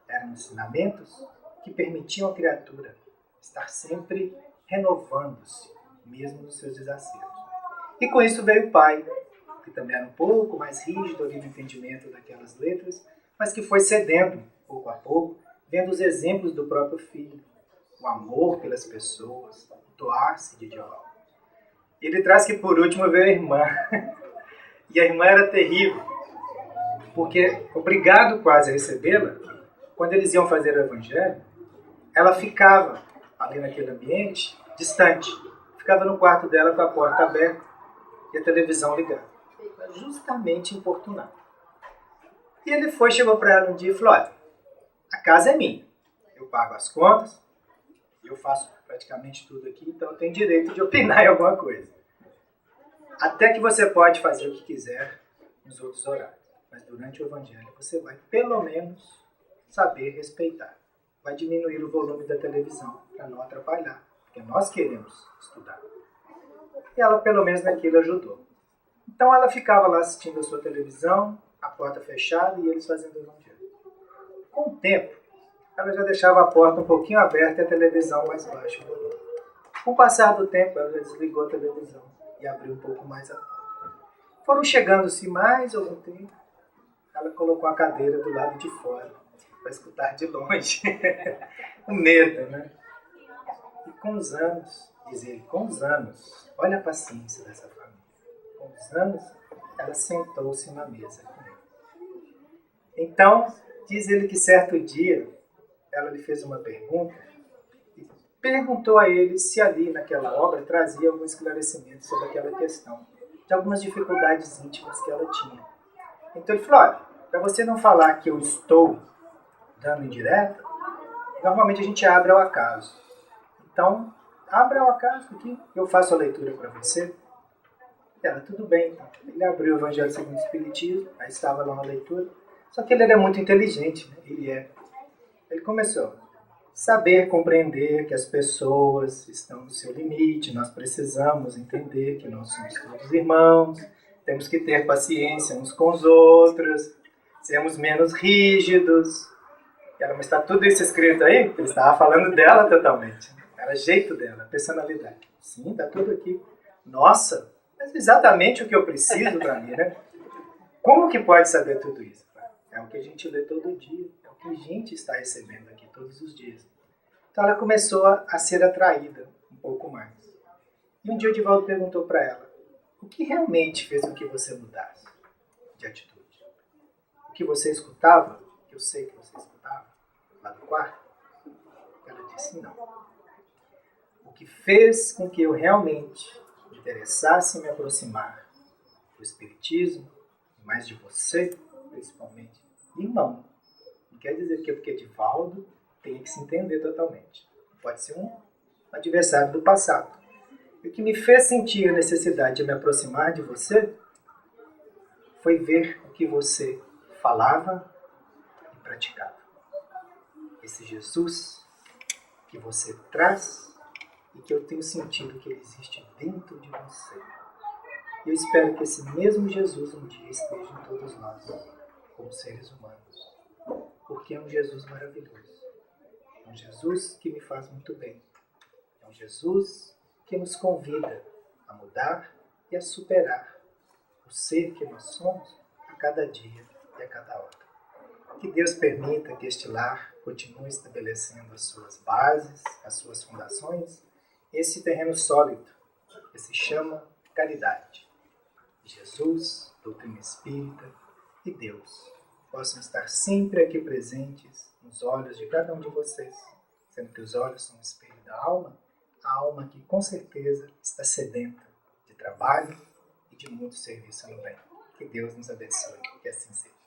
eram ensinamentos que permitiam à criatura estar sempre renovando-se, mesmo nos seus desacertos. E com isso veio o pai, que também era um pouco mais rígido ali no entendimento daquelas letras, mas que foi cedendo, pouco a pouco, vendo os exemplos do próprio filho, o amor pelas pessoas, o doar-se de Edivaldo. Ele traz que por último veio a irmã, e a irmã era terrível, porque, obrigado quase a recebê-la, quando eles iam fazer o evangelho, ela ficava ali naquele ambiente, distante, ficava no quarto dela com a porta aberta e a televisão ligada, justamente importunando. E ele chegou para ela um dia e falou, olha, a casa é minha, eu pago as contas, eu faço praticamente tudo aqui, então eu tenho direito de opinar em alguma coisa. Até que você pode fazer o que quiser nos outros horários, mas durante o evangelho você vai pelo menos saber respeitar. Vai diminuir o volume da televisão para não atrapalhar, porque nós queremos estudar. E ela pelo menos naquilo ajudou. Então ela ficava lá assistindo a sua televisão, a porta fechada e eles fazendo o evangelho. Com o tempo, ela já deixava a porta um pouquinho aberta e a televisão mais baixa. Com o passar do tempo, ela já desligou a televisão e abriu um pouco mais a porta. Foram chegando-se mais algum tempo, ela colocou a cadeira do lado de fora para escutar de longe. O medo, né? E com os anos, diz ele, com os anos, olha a paciência dessa família. Com os anos, ela sentou-se na mesa com ele. Então, diz ele que certo dia, ela lhe fez uma pergunta e perguntou a ele se ali naquela obra trazia algum esclarecimento sobre aquela questão, de algumas dificuldades íntimas que ela tinha. Então ele falou, olha, para você não falar que eu estou dando indireta, normalmente a gente abre ao acaso. Então, abra ao acaso aqui, eu faço a leitura para você. Ela, tudo bem, então. Ele abriu o Evangelho segundo o Espiritismo, aí estava lá uma leitura. Só que ele era muito inteligente, né? Ele começou a saber compreender que as pessoas estão no seu limite, nós precisamos entender que nós somos todos irmãos, temos que ter paciência uns com os outros, sermos menos rígidos. Ela, mas está tudo isso escrito aí? Ele estava falando dela totalmente. Era jeito dela, personalidade. Sim, está tudo aqui. Nossa, mas exatamente o que eu preciso para mim, né? Como que pode saber tudo isso? É o que a gente lê todo dia, é o que a gente está recebendo aqui todos os dias. Então ela começou a ser atraída um pouco mais. E um dia o Edivaldo perguntou para ela, o que realmente fez com que você mudasse de atitude? O que você escutava, que eu sei que você escutava, lá do quarto? Ela disse não. O que fez com que eu realmente me interessasse em me aproximar do Espiritismo, mais de você, principalmente. Irmão, não quer dizer que porque Divaldo tem que se entender totalmente. Pode ser um adversário do passado. E o que me fez sentir a necessidade de me aproximar de você foi ver o que você falava e praticava. Esse Jesus que você traz e que eu tenho sentido que ele existe dentro de você. E eu espero que esse mesmo Jesus um dia esteja em todos nós, como seres humanos. Porque é um Jesus maravilhoso. É um Jesus que me faz muito bem. É um Jesus que nos convida a mudar e a superar o ser que nós somos a cada dia e a cada hora. Que Deus permita que este lar continue estabelecendo as suas bases, as suas fundações, esse terreno sólido que se chama caridade. Jesus, doutrina espírita e Deus possam estar sempre aqui presentes nos olhos de cada um de vocês, sendo que os olhos são o espelho da alma, a alma que com certeza está sedenta de trabalho e de muito serviço no bem. Que Deus nos abençoe, que assim seja.